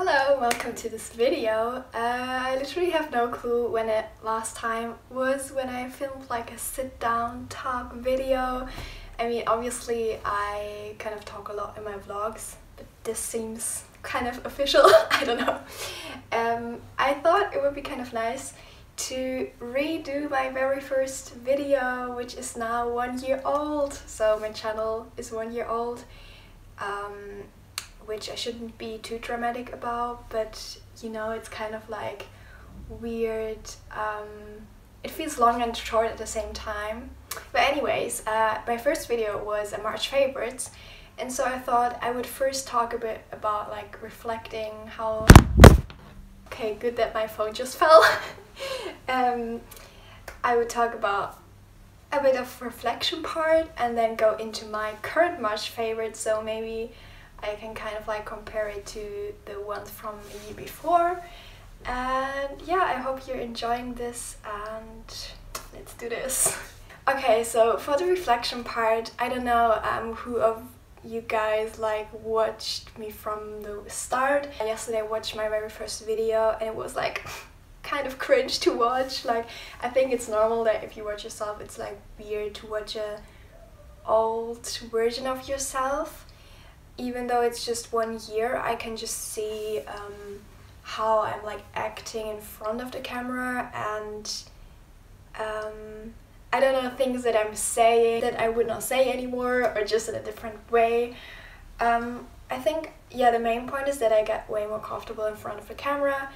Hello, welcome to this video. I literally have no clue when it last time was when I filmed like a sit-down talk video. I mean, obviously I kind of talk a lot in my vlogs, but this seems kind of official. I don't know. I thought it would be kind of nice to redo my very first video, which is now 1 year old. So my channel is 1 year old. Which I shouldn't be too dramatic about, but you know, it's kind of like weird. It feels long and short at the same time. But anyways, my first video was a March favorites, and so I thought I would first talk a bit about like reflecting how... Okay, good that my phone just fell. I would talk about a bit of reflection part and then go into my current March favorites, so maybe I can kind of like compare it to the ones from a year before. And yeah, I hope you're enjoying this and let's do this. Okay, so for the reflection part, I don't know who of you guys like watched me from the start. Yesterday I watched my very first video and it was like kind of cringe to watch. Like, I think it's normal that if you watch yourself it's like weird to watch a old version of yourself. Even though it's just 1 year, I can just see how I'm like acting in front of the camera, and I don't know, things that I'm saying that I would not say anymore, or just in a different way. I think, yeah, the main point is that I get way more comfortable in front of the camera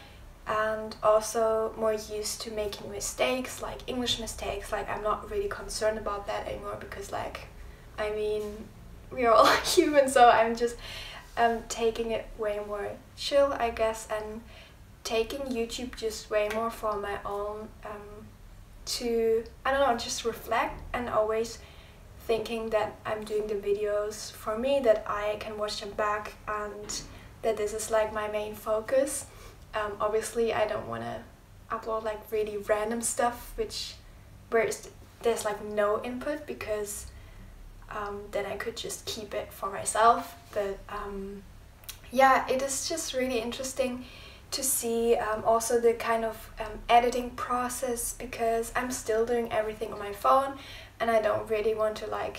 and also more used to making mistakes, like English mistakes. Like, I'm not really concerned about that anymore because, like, I mean, we're all human, so I'm just taking it way more chill, I guess, and taking YouTube just way more for my own, to, I don't know, just reflect, and always thinking that I'm doing the videos for me, that I can watch them back, and that this is like my main focus. Obviously I don't want to upload like really random stuff where there's like no input, because then I could just keep it for myself. But yeah, it is just really interesting to see also the kind of editing process, because I'm still doing everything on my phone and I don't really want to like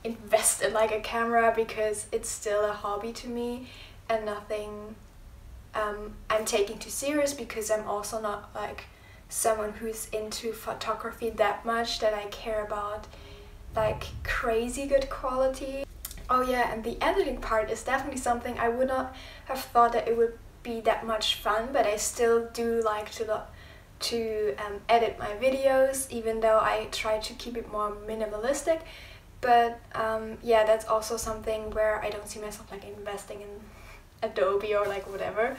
invest in like a camera, because it's still a hobby to me and nothing I'm taking too serious, because I'm also not like someone who's into photography that much that I care about like crazy good quality. Oh yeah, and the editing part is definitely something I would not have thought that it would be that much fun, but I still do like to edit my videos, even though I try to keep it more minimalistic. But yeah, that's also something where I don't see myself like investing in Adobe or like whatever.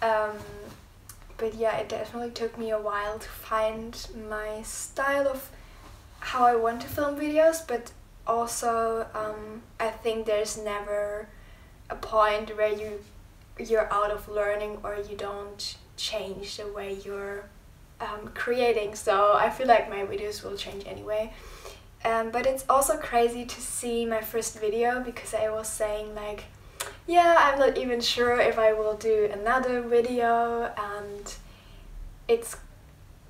But yeah, it definitely took me a while to find my style of how I want to film videos, but also I think there's never a point where you're out of learning or you don't change the way you're creating. So I feel like my videos will change anyway. But it's also crazy to see my first video, because I was saying like, yeah, I'm not even sure if I will do another video, and it's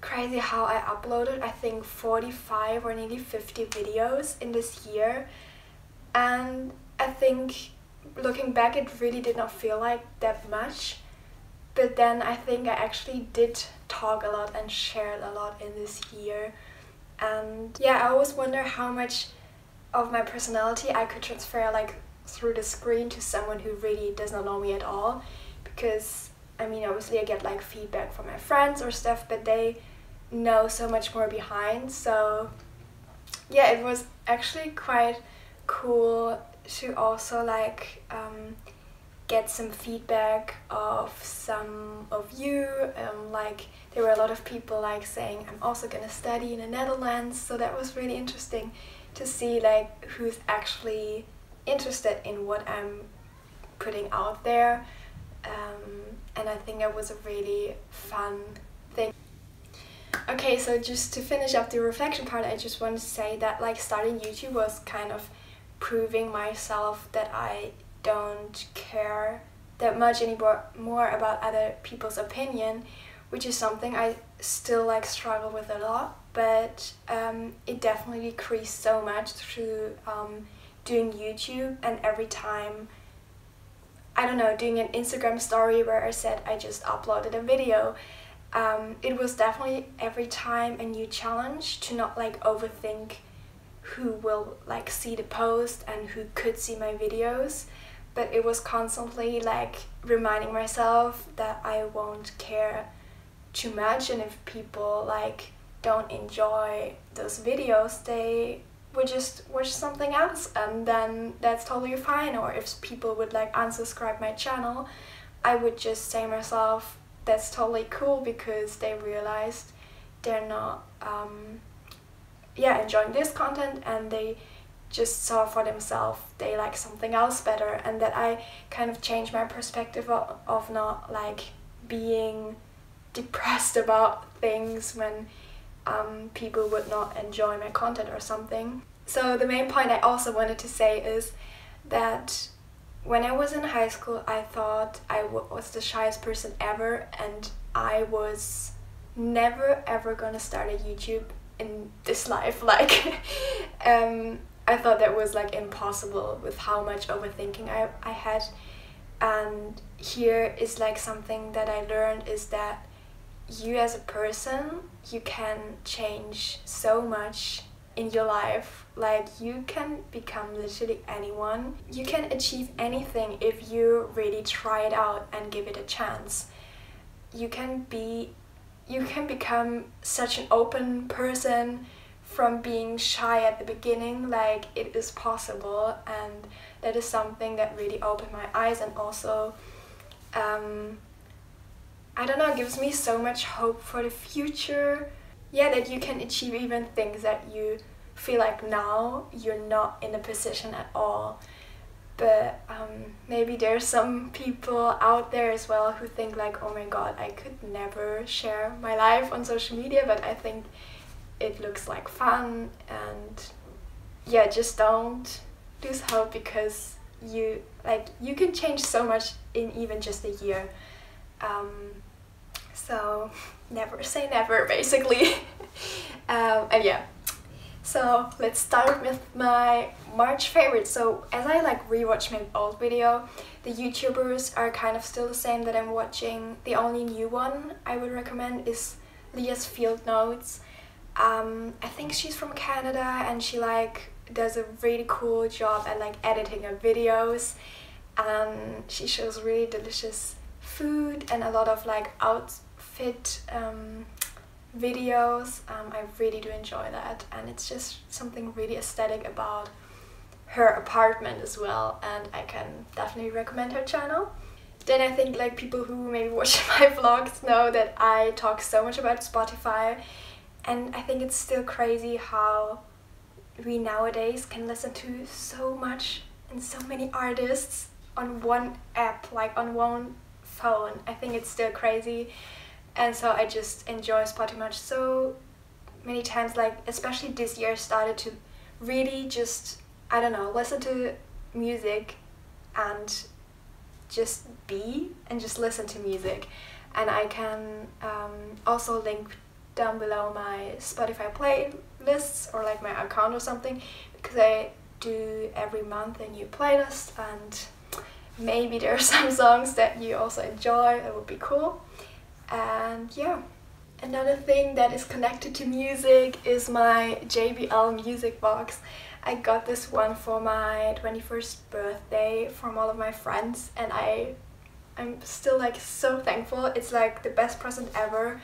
crazy how I uploaded, I think 45 or nearly 50 videos in this year, and I think looking back it really did not feel like that much, but then I think I actually did talk a lot and shared a lot in this year. And yeah, I always wonder how much of my personality I could transfer like through the screen to someone who really does not know me at all, because I mean, obviously I get like feedback from my friends or stuff, but they know so much more behind. So yeah, it was actually quite cool to also like get some feedback of some of you. Like, there were a lot of people like saying I'm also gonna study in the Netherlands, so that was really interesting to see like who's actually interested in what I'm putting out there, and I think it was a really fun thing. Okay, so just to finish up the reflection part, I just want to say that like starting YouTube was kind of proving myself that I don't care that much anymore about other people's opinion, which is something I still like struggle with a lot, but it definitely decreased so much through doing YouTube, and every time, I don't know, doing an Instagram story where I said I just uploaded a video. It was definitely every time a new challenge to not like overthink who will like see the post and who could see my videos, but it was constantly like reminding myself that I won't care too much, and if people like don't enjoy those videos, they would just watch something else, and then that's totally fine. Or if people would like unsubscribe my channel, I would just say myself that's totally cool, because they realized they're not enjoying this content, and they just saw for themselves they like something else better, and that I kind of changed my perspective of not like being depressed about things when people would not enjoy my content or something. So the main point I also wanted to say is that when I was in high school, I thought I was the shyest person ever, and I was never ever gonna start a YouTube in this life. Like I thought that was like impossible with how much overthinking I had. And here is like something that I learned, is that you as a person, you can change so much in your life. Like you can become literally anyone. You can achieve anything if you really try it out and give it a chance. You can become such an open person from being shy at the beginning. Like it is possible, and that is something that really opened my eyes, and also I don't know, gives me so much hope for the future. Yeah, that you can achieve even things that you feel like now you're not in a position at all. But maybe there's some people out there as well who think like, oh my god, I could never share my life on social media, but I think it looks like fun. And yeah, just don't lose hope, because you can change so much in even just a year. So never say never, basically. And yeah, so let's start with my March favorites. So as I like rewatch my old video, the YouTubers are kind of still the same that I'm watching. The only new one I would recommend is Leah's Field Notes. I think she's from Canada, and she like does a really cool job at like editing her videos, and she shows really delicious food and a lot of like outfit videos. I really do enjoy that, and it's just something really aesthetic about her apartment as well, and I can definitely recommend her channel. Then I think like people who maybe watch my vlogs know that I talk so much about Spotify, and I think it's still crazy how we nowadays can listen to so much and so many artists on one app, like on one phone. I think it's still crazy, and so I just enjoy Spotify so many times. Like especially this year I started to really just, I don't know, listen to music and just just listen to music. And I can also link down below my Spotify playlists or like my account or something, because I do every month a new playlist, and maybe there are some songs that you also enjoy. That would be cool. And yeah, another thing that is connected to music is my JBL Music Box. I got this one for my 21st birthday from all of my friends, and I'm still like so thankful. It's like the best present ever,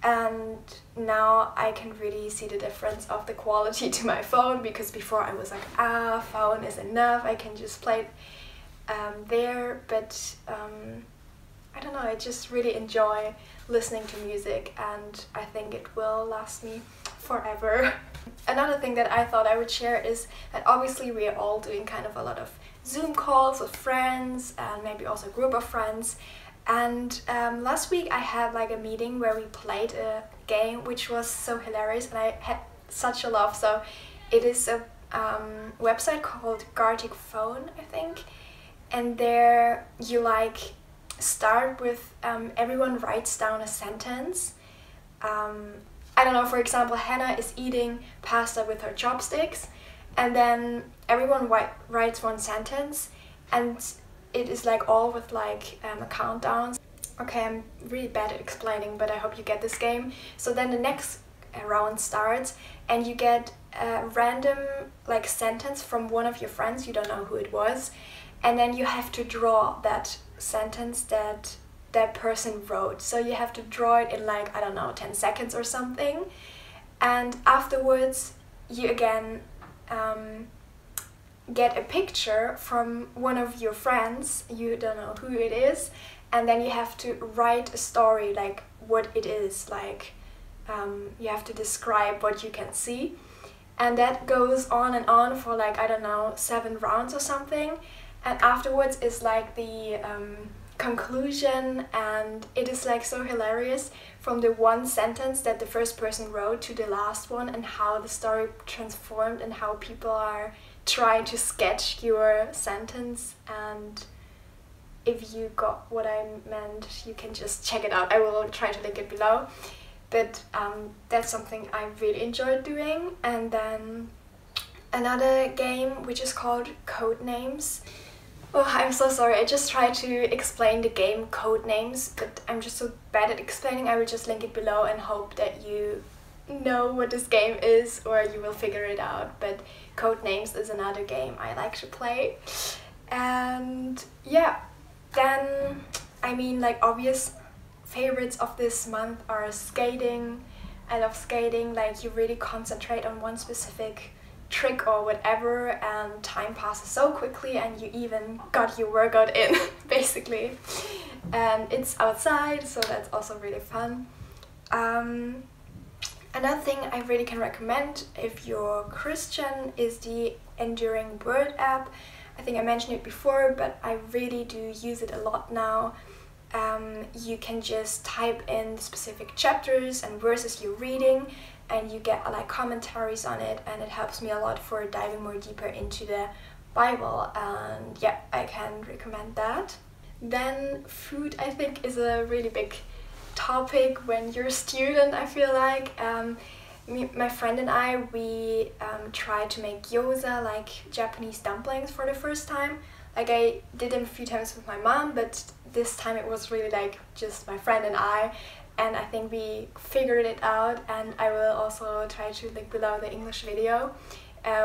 and now I can really see the difference of the quality to my phone, because before I was like, phone is enough, I can just play it there. But I don't know, I just really enjoy listening to music, and I think it will last me forever. Another thing that I thought I would share is that obviously we are all doing kind of a lot of Zoom calls with friends, and maybe also a group of friends. And last week I had like a meeting where we played a game which was so hilarious, and I had such a laugh. So it is a website called Gartic Phone, I think, and there you like start with everyone writes down a sentence. I don't know, for example, Hannah is eating pasta with her chopsticks, and then everyone writes one sentence, and it is like all with like a countdown. Okay, I'm really bad at explaining, but I hope you get this game. So then the next round starts, and you get a random like sentence from one of your friends, you don't know who it was, and then you have to draw that sentence that that person wrote. So you have to draw it in like, I don't know, 10 seconds or something, and afterwards you again get a picture from one of your friends, you don't know who it is, and then you have to write a story, like what it is, like you have to describe what you can see, and that goes on and on for like, I don't know, 7 rounds or something, and afterwards is like the conclusion, and it is like so hilarious from the one sentence that the first person wrote to the last one, and how the story transformed and how people are trying to sketch your sentence. And if you got what I meant, you can just check it out. I will try to link it below, but that's something I really enjoyed doing. And then another game which is called Codenames. Oh, I'm so sorry, I just tried to explain the game Codenames, but I'm just so bad at explaining. I will just link it below and hope that you know what this game is, or you will figure it out. But Codenames is another game I like to play. And yeah, then I mean, like, obvious favorites of this month are skating. I love skating, like you really concentrate on one specific trick or whatever, and time passes so quickly, and you even got your workout in basically, and it's outside, so that's also really fun. Another thing I really can recommend if you're Christian is the Enduring Word app. I think I mentioned it before, but I really do use it a lot now. You can just type in specific chapters and verses you're reading, and you get like commentaries on it, and it helps me a lot for diving more deeper into the Bible, and yeah, I can recommend that. Then food, I think, is a really big topic when you're a student, I feel like. My friend and I, we tried to make gyoza, like Japanese dumplings, for the first time. Like, I did them a few times with my mom, but this time it was really like just my friend and I think we figured it out, and I will also try to link below the English video.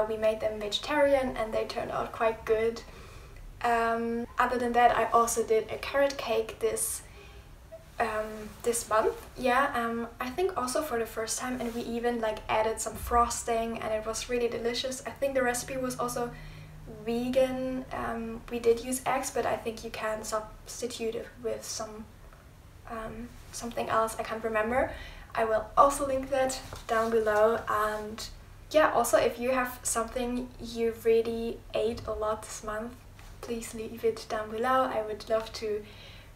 We made them vegetarian and they turned out quite good. Other than that, I also did a carrot cake this month. Yeah, I think also for the first time, and we even like added some frosting, and it was really delicious. I think the recipe was also vegan. We did use eggs, but I think you can substitute it with something else, I can't remember. I will also link that down below. And yeah, also if you have something you really ate a lot this month, please leave it down below. I would love to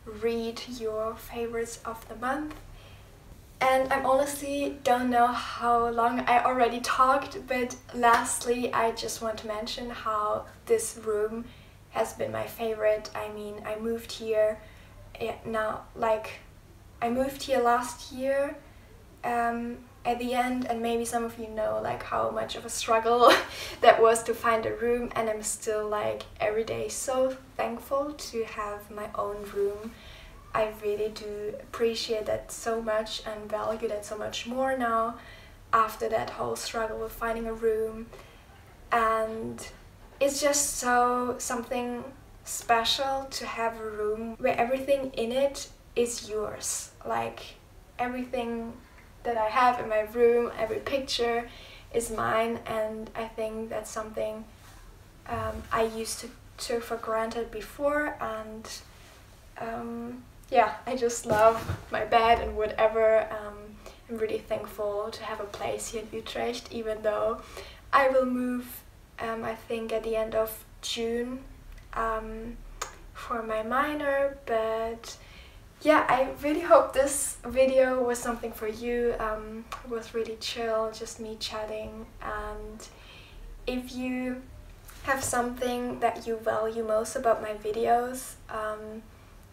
read your favorites of the month. And I honestly don't know how long I already talked, but lastly I just want to mention how this room has been my favorite. I mean, I moved here I moved here last year at the end, and maybe some of you know like how much of a struggle that was to find a room, and I'm still like every day so thankful to have my own room. I really do appreciate that so much and value that so much more now after that whole struggle with finding a room. And it's just something special to have a room where everything in it is yours. Like, everything that I have in my room, every picture is mine, and I think that's something I used to take for granted before. And yeah, I just love my bed and whatever. I'm really thankful to have a place here in Utrecht, even though I will move I think at the end of June for my minor. But yeah, I really hope this video was something for you. It was really chill, just me chatting. And if you have something that you value most about my videos,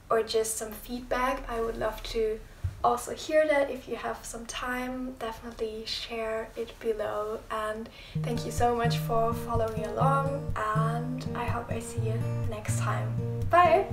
or just some feedback, I would love to also hear that. If you have some time, definitely share it below. And thank you so much for following along, and I hope I see you next time. Bye!